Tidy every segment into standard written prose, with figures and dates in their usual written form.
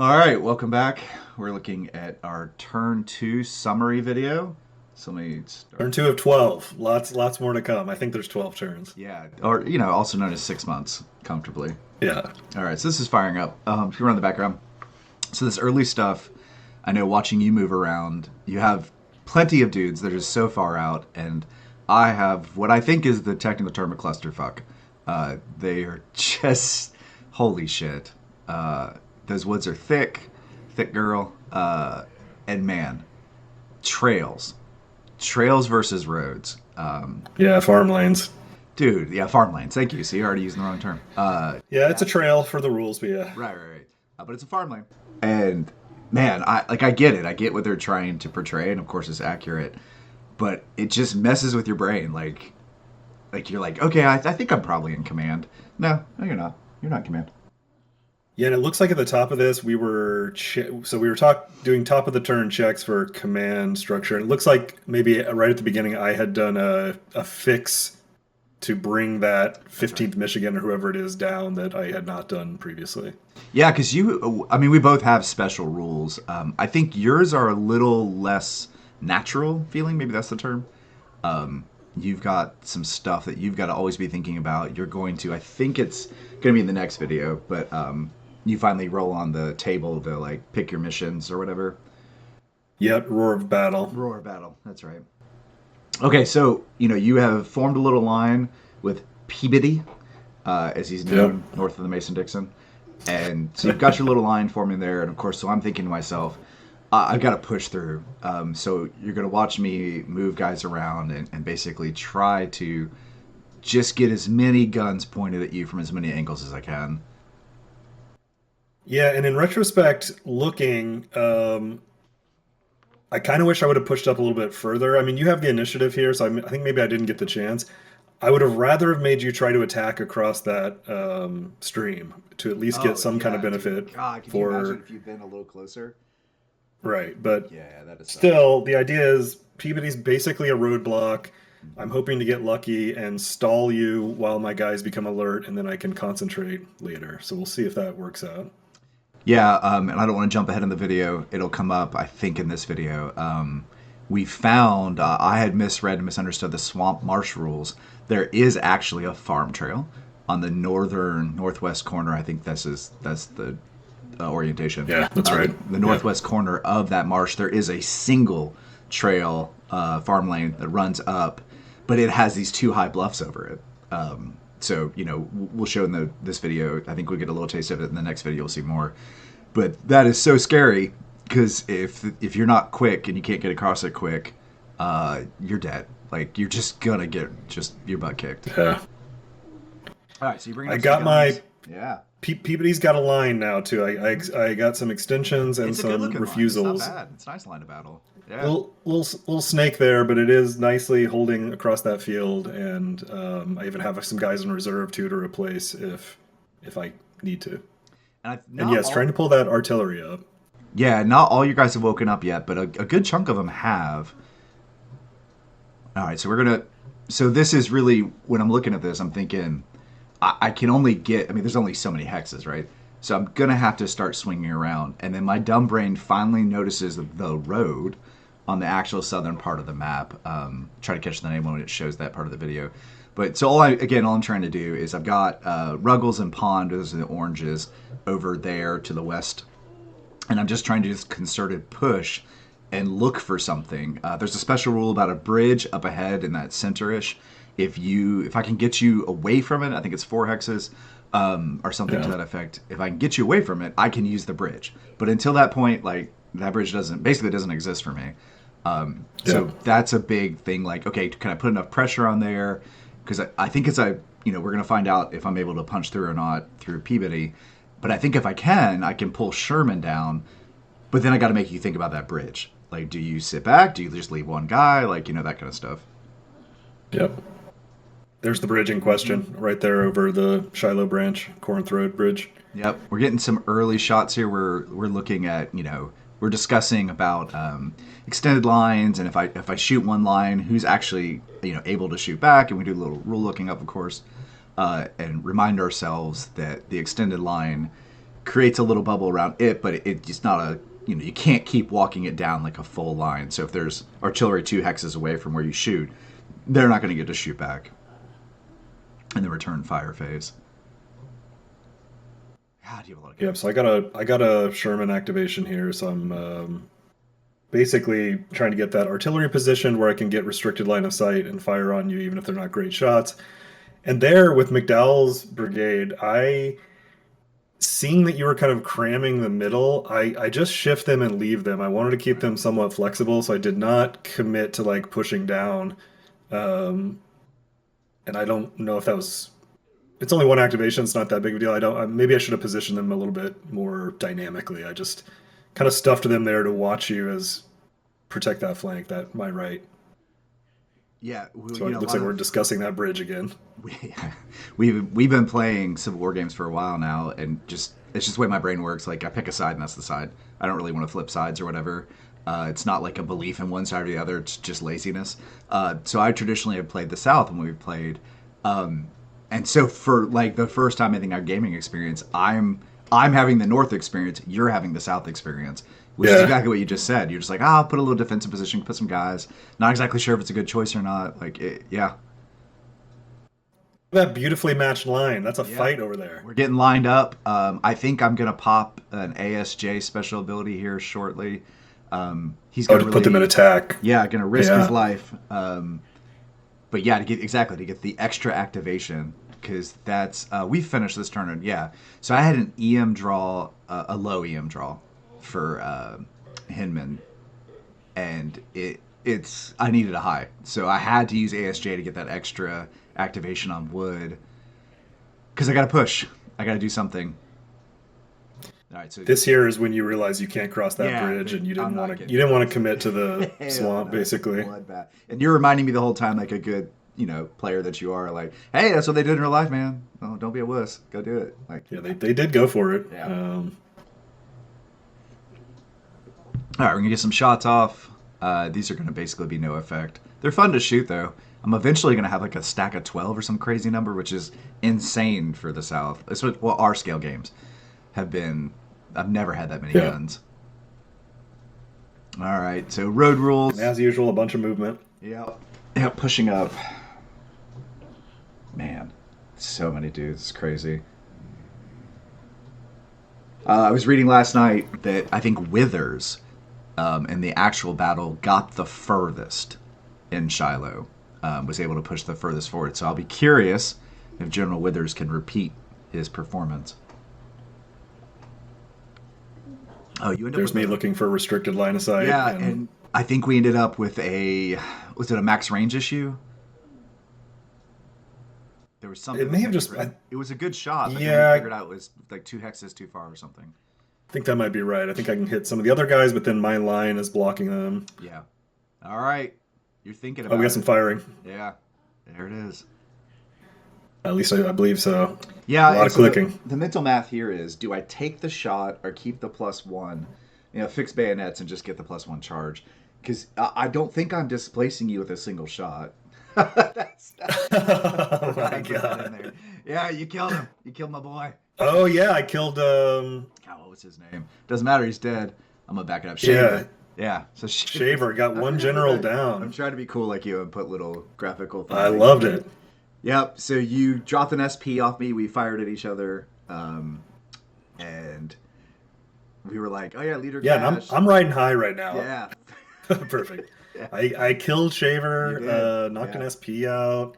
All right, welcome back. We're looking at our turn 2 summary video. So let me Turn start. two of 12. Lots more to come. I think there's 12 turns. Yeah, or also known as 6 months comfortably. Yeah. All right, so this is firing up. If you run the background, so this early stuff, I know watching you move around, you have plenty of dudes that are just so far out, and I have what I think is the technical term of clusterfuck. They are just holy shit. Those woods are thick, thick girl, and man, trails, trails versus roads. Yeah, farm lanes. Dude, yeah, farm lanes. Thank you. See, you're already using the wrong term. Yeah, it's a That trail for the rules, but yeah. right. But it's a farm lane, and man, I get it. I get what they're trying to portray, and of course, it's accurate. But it just messes with your brain. Like you're like, okay, I think I'm probably in command. No, you're not. You're not in command. Yeah, and it looks like at the top of this we were doing top of the turn checks for command structure. And it looks like maybe right at the beginning I had done a fix to bring that That's right. 15th Michigan or whoever it is down that I had not done previously. Yeah, because I mean, we both have special rules. I think yours are a little less natural feeling. Maybe that's the term. You've got some stuff that you've got to always be thinking about. You're going to, I think it's going to be in the next video, but you finally roll on the table to like pick your missions or whatever. Yep, roar of battle. Roar battle. That's right. Okay, so you have formed a little line with Peabody, as he's Yep. known north of the Mason-Dixon, and so you've got your little line forming there. And of course, so I'm thinking to myself, I've got to push through. So you're going to watch me move guys around and basically try to just get as many guns pointed at you from as many angles as I can. Yeah, and in retrospect, looking, I kind of wish I would have pushed up a little bit further. I mean, you have the initiative here, so I think maybe I didn't get the chance. I would have rather have made you try to attack across that stream to at least get Oh some kind of yeah, dude. benefit God, could you imagine for if you'd been a little closer? right. But Yeah, that'd suck. still, the idea is Peabody's basically a roadblock. I'm hoping to get lucky and stall you while my guys become alert, and then I can concentrate later. So we'll see if that works out. Yeah, and I don't want to jump ahead in the video. It'll come up, I think, in this video. We found I had misread and misunderstood the swamp marsh rules. There is actually a farm trail on the northern northwest corner. I think that's the orientation. Yeah, that's The, right. the Yeah. northwest corner of that marsh, there is a single trail farm lane that runs up, but it has these two high bluffs over it. So we'll show in this video. I think we'll get a little taste of it in the next video. You'll see more. But that is so scary because if you're not quick and you can't get across it quick, you're dead. Like you're just gonna get just your butt kicked. Yeah. All right, so you bring I up some got my guns. Yeah, Peabody's got a line now too. I got some extensions and it's a good some looking line. It's not refusals. bad. It's a nice line of battle. Yeah. Little snake there, but it is nicely holding across that field, and I even have some guys in reserve too to replace if I need to. And And not yes, trying all. to pull that artillery up. Yeah, not all you guys have woken up yet, but a good chunk of them have. All right, so we're gonna. So this is really when I'm looking at this, I'm thinking I can only get. I mean, there's only so many hexes, right? So I'm gonna have to start swinging around, and then my dumb brain finally notices the road on the actual southern part of the map. Try to catch the name when it shows that part of the video. But so all I'm trying to do is I've got Ruggles and Pond, those are the oranges, over there to the west, and I'm just trying to just concerted push and look for something. There's a special rule about a bridge up ahead in that center-ish. If I can get you away from it, I think it's 4 hexes or something to Yeah, that effect. If I can get you away from it, I can use the bridge. But until that point, like that bridge doesn't exist for me. yeah, So that's a big thing. Like, okay, can I put enough pressure on there? Because I think we're gonna find out if I'm able to punch through or not through Peabody. But I think if I can pull Sherman down. But then I got to make you think about that bridge. Like, do you sit back? Do you just leave one guy? Like, that kind of stuff. yep. There's the bridge in question, right there over the Shiloh Branch Corinth Road Bridge. Yep, we're getting some early shots here. We're looking at we're discussing about extended lines, and if I shoot one line, who's actually able to shoot back, and we do a little rule looking up, of course, and remind ourselves that the extended line creates a little bubble around it, but it's not a, you can't keep walking it down like a full line. So if there's artillery 2 hexes away from where you shoot, they're not going to get to shoot back in the return fire phase. God, you have a lot of Yep. So I got a Sherman activation here. So I'm basically trying to get that artillery position where I can get restricted line of sight and fire on you, even if they're not great shots. And there with McDowell's brigade, seeing that you were kind of cramming the middle, I just shift them and leave them. I wanted to keep them somewhat flexible, so I did not commit to like pushing down. Um, and I don't know if that was. It's only one activation. It's not that big of a deal. Maybe I should have positioned them a little bit more dynamically. I just kind of stuffed them there to watch you as protect that flank, that my right. Yeah, So it looks like we're discussing that bridge again. we, we've been playing Civil War games for a while now, and it's just the way my brain works. Like I pick a side, and that's the side. I don't really want to flip sides or whatever. It's not like a belief in one side or the other. It's just laziness. So I traditionally have played the South when we've played, and so for like the first time I think our gaming experience, I'm having the North experience. You're having the South experience. Which is exactly what you just said. You're just like, I'll put a little defensive position, put some guys. Not exactly sure if it's a good choice or not. Yeah. That beautifully matched line. That's a fight over there. We're getting lined up. I think I'm going to pop an ASJ special ability here shortly. He's going to put them in attack. Yeah, going to risk his life. But yeah, to get the extra activation, because that's we finished this tournament. Yeah, so I had an EM draw, a low EM draw for Hinman, and it's I needed a high, so I had to use ASJ to get that extra activation on wood, because I got to push, I got to do something. All right, so this here is when you realize you can't cross that bridge, and you didn't want to commit to the swamp, basically. Bloodbath. And you're reminding me the whole time, like a good player that you are, like, hey, that's what they did in real life, man. Oh, don't be a wuss, go do it. Like, yeah, they did go for it. Yeah. All right, we're going to get some shots off. These are going to basically be no effect. They're fun to shoot, though. I'm eventually going to have like a stack of 12 or some crazy number, which is insane for the South. That's what our scale games have been. I've never had that many guns. All right, so road rules. And as usual, a bunch of movement. Yeah, pushing up. Man, so many dudes. It's crazy. I was reading last night that I think Withers in the actual battle got the furthest in Shiloh, was able to push the furthest forward. So I'll be curious if General Withers can repeat his performance. Oh, you ended up There's me looking for a restricted line of sight. Yeah, and I think we ended up with was it a max range issue? There was something. It may have just. It was a good shot. But Yeah. then we figured out it was like 2 hexes too far or something. I think that might be right. I think I can hit some of the other guys, but then my line is blocking them. Yeah. All right. You're thinking about we got some firing. Yeah. There it is. At least I believe so. Yeah. A lot of clicking. The mental math here is, do I take the shot or keep the +1, fix bayonets and just get the +1 charge? Because I don't think I'm displacing you with a single shot. that's oh my god! Yeah, you killed him. You killed my boy. Oh yeah, I killed. God, what was his name? Doesn't matter. He's dead. I'm gonna back it up. Shaver. Yeah. So Shaver got one general down. I'm trying to be cool like you and put little graphical things. I loved it. Yep. So you dropped an SP off me. We fired at each other, and we were like, "Oh yeah, leader." Yeah, and I'm riding high right now. Yeah. Perfect. Yeah. I killed Shaver, knocked an SP out.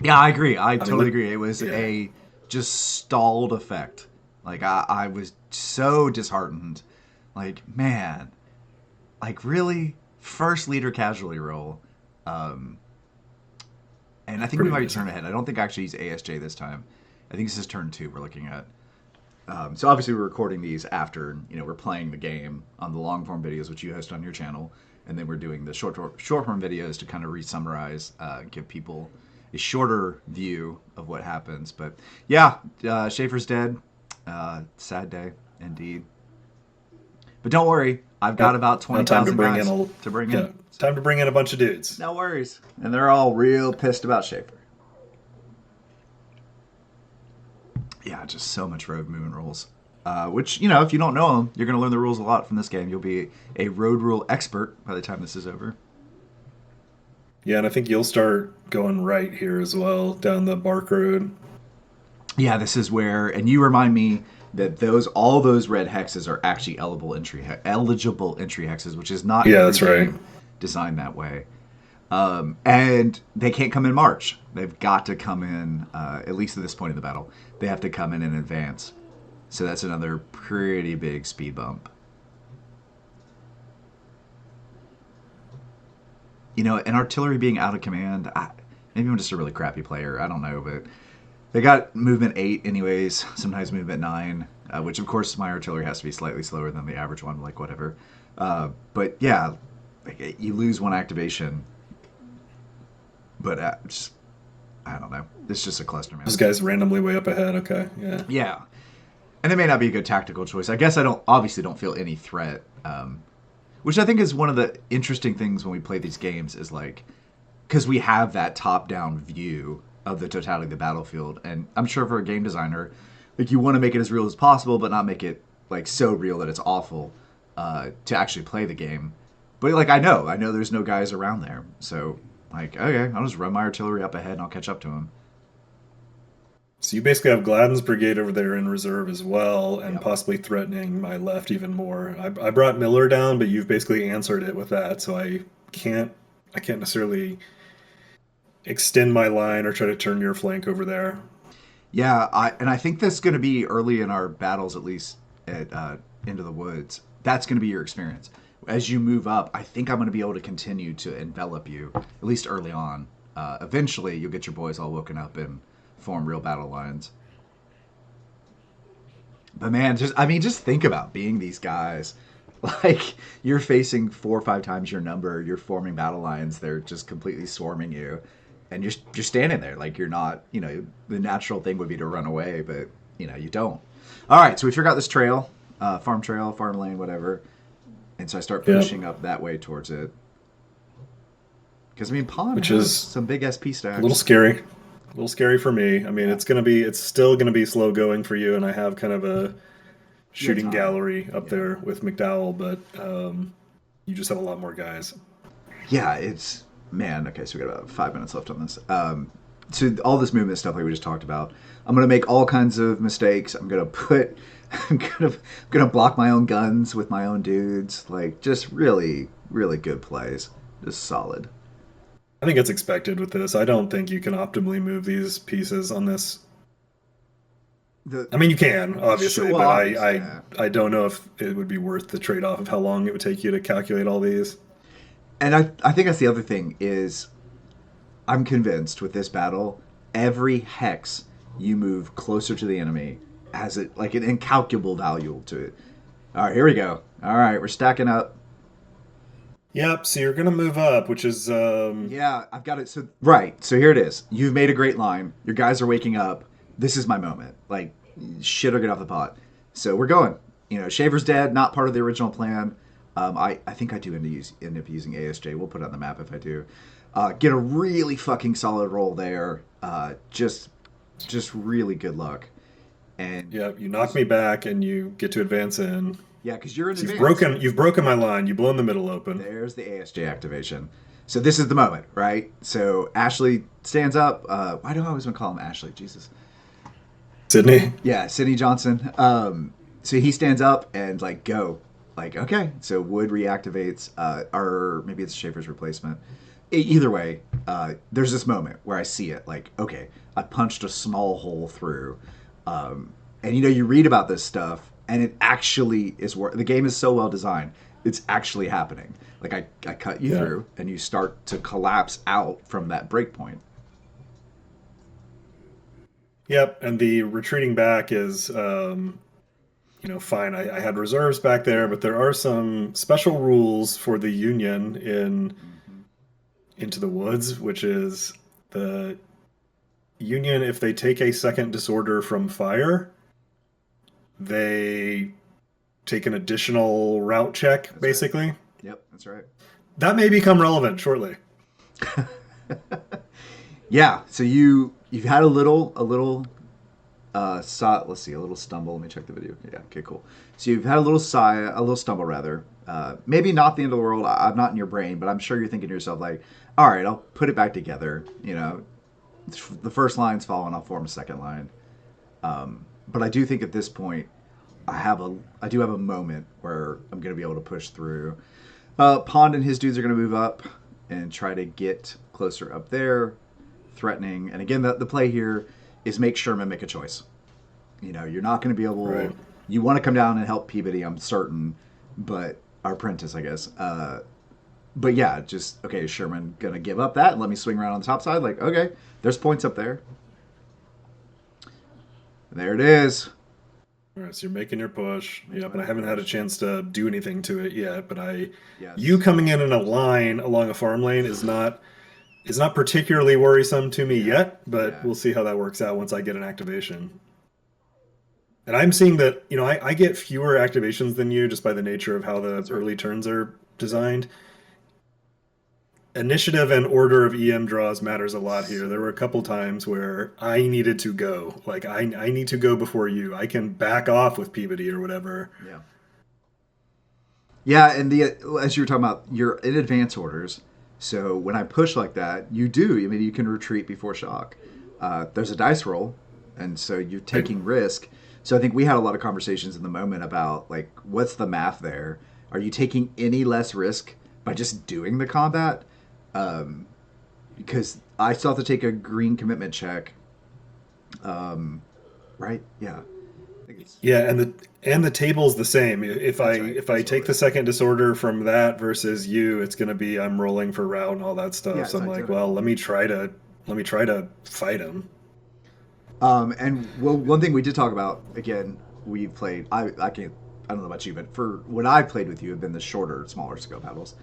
Yeah, I agree. I totally agree. It was a just stalled effect. Like, I was so disheartened. Like, man. Like, really? First leader casualty roll. And I think we might turn ahead. I don't think I actually use ASJ this time. I think this is turn 2 we're looking at. So obviously we're recording these after, we're playing the game on the long form videos, which you host on your channel, and then we're doing the short form videos to kind of re-summarize, give people a shorter view of what happens. But yeah, Schaefer's dead. Sad day indeed. But don't worry, I've got about 20,000 guys to bring in. Time to bring in a bunch of dudes. No worries, and they're all real pissed about Schaefer. Yeah, just so much road movement rules. Which, you know, if you don't know them, you're going to learn the rules a lot from this game. You'll be a road rule expert by the time this is over. Yeah, and I think you'll start going right here as well down the Bark Road. Yeah, this is where, and you remind me that all those red hexes are actually eligible entry hexes, which is not Yeah, every that's right. game designed that way. And they can't come in March. They've got to come in, at least at this point in the battle, they have to come in advance. So that's another pretty big speed bump. You know, and artillery being out of command, maybe I'm just a really crappy player. I don't know, but they got movement 8 anyways, sometimes movement 9, which of course my artillery has to be slightly slower than the average one, like whatever. But yeah, like, you lose one activation, but just, I don't know. It's just a cluster This mess. guy's randomly way up ahead. Okay, yeah. Yeah, and it may not be a good tactical choice. I guess I don't obviously don't feel any threat, which I think is one of the interesting things when we play these games is like because we have that top-down view of the totality of the battlefield, and I'm sure for a game designer, like you want to make it as real as possible, but not make it like so real that it's awful to actually play the game. But like I know there's no guys around there, so like okay, I'll just run my artillery up ahead and I'll catch up to him. So you basically have Gladden's brigade over there in reserve as well, and Yep. possibly threatening my left even more. I brought Miller down, but you've basically answered it with that, so can't I can't necessarily extend my line or try to turn your flank over there. Yeah, I think that's going to be early in our battles, at least at Into the Woods. That's going to be your experience. As you move up, I think I'm going to be able to continue to envelop you, at least early on. Eventually, you'll get your boys all woken up and form real battle lines. But man, just think about being these guys. Like you're facing 4 or 5 times your number. You're forming battle lines. They're just completely swarming you, and you're standing there like you're not. You know, the natural thing would be to run away, but you know you don't. All right, so we figure out this trail, farm lane, whatever, and so I start Yeah, pushing up that way towards it. Because I mean, Pawn which has is some big SP a little stacks. scary. A little scary for me. I mean, Yeah, it's still gonna be slow going for you, and I have kind of a you have shooting time. gallery up Yeah, there with McDowell, but you just have a lot more guys. yeah, it's man. Okay, so we got about 5 minutes left on this. So all this movement stuff like we just talked about, I'm gonna make all kinds of mistakes. I'm gonna block my own guns with my own dudes. Like just really, really good plays, just solid. I think it's expected with this. I don't think you can optimally move these pieces on this. The I mean, you can sure, obviously, well, but obviously, yeah. I don't know if it would be worth the trade off of how long it would take you to calculate all these. And I think that's the other thing is I'm convinced with this battle, every hex you move closer to the enemy has it like an incalculable value to it. All right, here we go. All right, we're stacking up. Yep. So you're gonna move up, which is Yeah, I've got it. So right, so here it is. You've made a great line. Your guys are waking up. This is my moment. Like shit or get off the pot. So we're going. You know, Shaver's dead. Not part of the original plan. I think I do end up using ASJ. We'll put it on the map if I do. Get a really fucking solid roll there. Just really good luck. And yeah. You knock me back, and you get to advance in. yeah, because you're in So advance. you've broken my line. You've blown the middle open. There's the ASJ activation. So this is the moment, right? So Ashley stands up. Why do I always want to call him Ashley? Jesus. Sydney. Yeah, Sidney Johnson. So he stands up and like go, like okay. So Wood reactivates, or maybe it's Schaefer's replacement. Either way, there's this moment where I see it, like okay, I punched a small hole through, and you know you read about this stuff, and it actually is. The game is so well designed, it's actually happening. Like I cut you Yeah. through, and you start to collapse out from that break point. Yep. And the retreating back is fine. I had reserves back there, Yeah. but there are some special rules for the Union in Mm-hmm. Into the Woods, which is the Union, if they take a second disorder from fire, they take an additional route check, That's right. basically. Yep, that's right. That may become relevant shortly. Yeah, so you've had a little let's see, a little stumble. Let me check the video. Yeah, okay, cool. So you've had a little sigh, a little stumble rather. Maybe not the end of the world. I'm not in your brain, but I'm sure you're thinking to yourself like, all right, I'll put it back together. You know, the first line's fallen. I'll form a second line. But I do think at this point, I do have a moment where I'm going to be able to push through. Pond and his dudes are going to move up and try to get closer up there, threatening. And again, the play here is make Sherman make a choice. You know, you're not going to be able. Right. You want to come down and help Peabody, I'm certain, but our apprentice, I guess. But yeah, just okay. Is Sherman gonna give up that and let me swing around on the top side? Like, okay, there's points up there. There it is. All right, so you're making your push. Making Yep, my and I haven't had a push. chance to do anything to it yet, but you Yes. coming in a line along a farm lane is not particularly worrisome to me Yeah. yet, but Yeah. we'll see how that works out once I get an activation. And I'm seeing that, I get fewer activations than you just by the nature of how the That's right. early turns are Yep. designed. Initiative and order of EM draws matters a lot here. There were a So couple times where I needed to go. Like, I need to go before you. I can back off with Peabody or whatever. yeah. Yeah, and the as you were talking about, you're in advance orders. So when I push like that, you do. I mean, you can retreat before shock. There's a dice roll, and so you're Right? taking risk. So I think we had a lot of conversations in the moment about like, what's the math there? Are you taking any less risk by just doing the combat? Um, because I still have to take a green commitment check. Right? Yeah. I think it's Yeah, and the table's the same. that's right. If I take the Disorder. second disorder from that versus you, it's going to be I'm rolling for route and all that Yeah, stuff. So it's I'm like, well, identical. let me try to fight him. And well, one thing we did talk about again, we played. I can't. I don't know about you, but for what I played with you have been the shorter, smaller scope battles,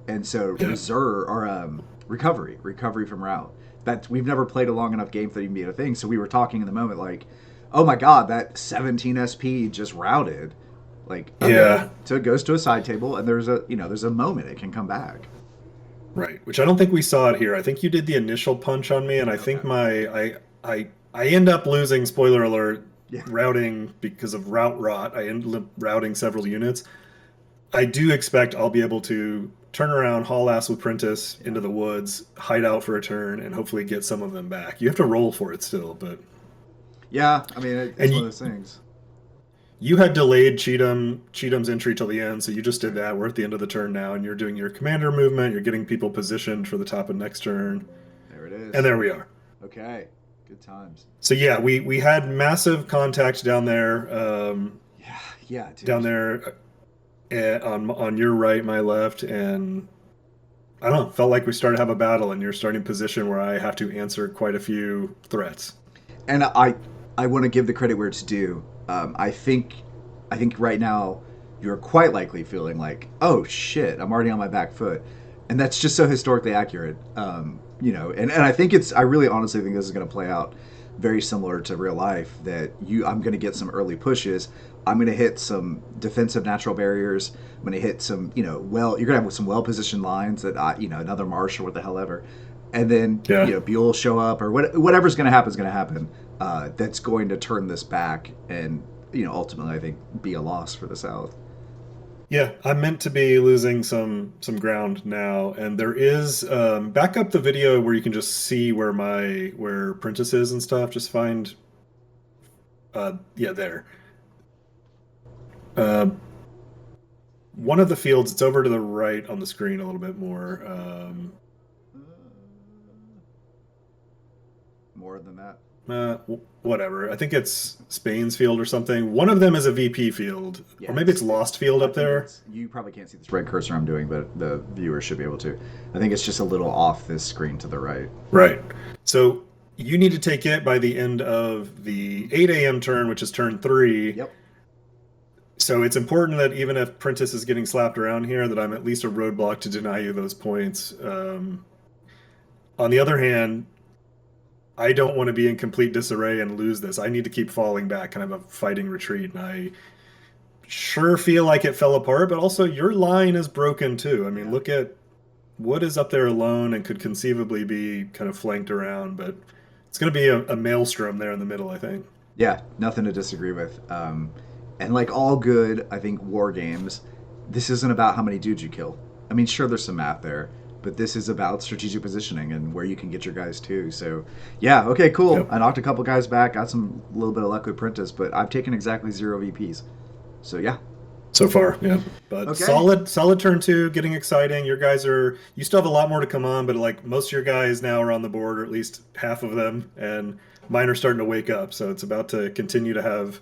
and so Yeah. reserve or recovery from route. That we've never played a long enough game for that even be a thing. So we were talking in the moment like, oh my god, that 17 SP just routed. Like okay, Yeah. so it goes to a side table, and there's a moment it can come back. Right. Which I don't think we saw it here. I think you did the initial punch on me, and I think Okay. I end up losing, spoiler alert, Yeah. routing because of route rot. I end up routing several units. I do expect I'll be able to turn around, haul ass with Prentice Yeah. into the woods, hide out for a turn, and hopefully get some of them back. You have to roll for it still, but Yeah. I mean, it's and one you, of those things. you had delayed Cheatham's entry till the end, so you just That's did right. that. We're at the end of the turn now, and you're doing your commander movement. You're getting people positioned for the top of next turn, There it and is. there we are. Okay. Good times. So yeah, we had massive contact Yeah, yeah, down dude. there on your right, my left, and I don't know, felt like we started to have a battle, and you're starting position where I have to answer quite a few threats. And I want to give the credit where it's due. I think right now you're quite likely feeling like, oh shit, I'm already on my back foot, and that's just so historically accurate. And I think I really honestly think this is going to play out very similar to real life. That I'm going to get some early pushes. I'm going to hit some defensive natural barriers. I'm going to hit some, you're going to have some well positioned lines that another marsh or what the hell ever, and then Yeah. Buell will show up or whatever's going to happen is going to happen. That's going to turn this back and ultimately I think be a loss for the South. Yeah, I'm meant to be losing some ground now, and there is back up the video where you can just see where Prentice is and stuff. Just find yeah, there. Uh, one of the fields, it's over to the right on the screen a little bit more. Uh, More than that. Whatever. I think it's Spain's field or something. One of them is a VP field, or Yeah, maybe it's Lost Field I up think there. it's you probably can't see this red cursor I'm doing, but the viewers should be able to. I think it's just a little off this screen to the right. Right. So you need to take it by the end of the 8 a.m. turn, which is turn 3. Yep. So it's important that even if Prentice is getting slapped around here, that I'm at least a roadblock to deny you those points. On the other hand, I don't want to be in complete disarray and lose this. I need to keep falling back, kind of a fighting retreat. And I sure feel like it fell apart, but also your line is broken too. I mean, Yeah. look at Wood is up there alone and could conceivably be kind of flanked around, but it's going to be a maelstrom there in the middle, I think. Yeah, nothing to disagree with. And like all good, I think, war games, this isn't about how many dudes you kill. I mean, sure, there's some math there, but this is about strategic positioning and where you can get your guys to. So, yeah, okay, cool. Yep. I knocked a couple guys back, got some little bit of luck with Prentice, but I've taken exactly 0 VPs. So, yeah. So far, yeah. But Okay. solid turn two, getting exciting. Your guys are you still have a lot more to come on, but like most of your guys now are on the board, or at least half of them, and mine are starting to wake up. So it's about to continue to have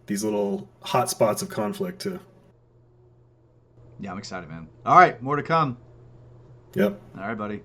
these little hot spots of conflict too. Yeah, I'm excited, man. All right, more to come. Yep. All right, buddy.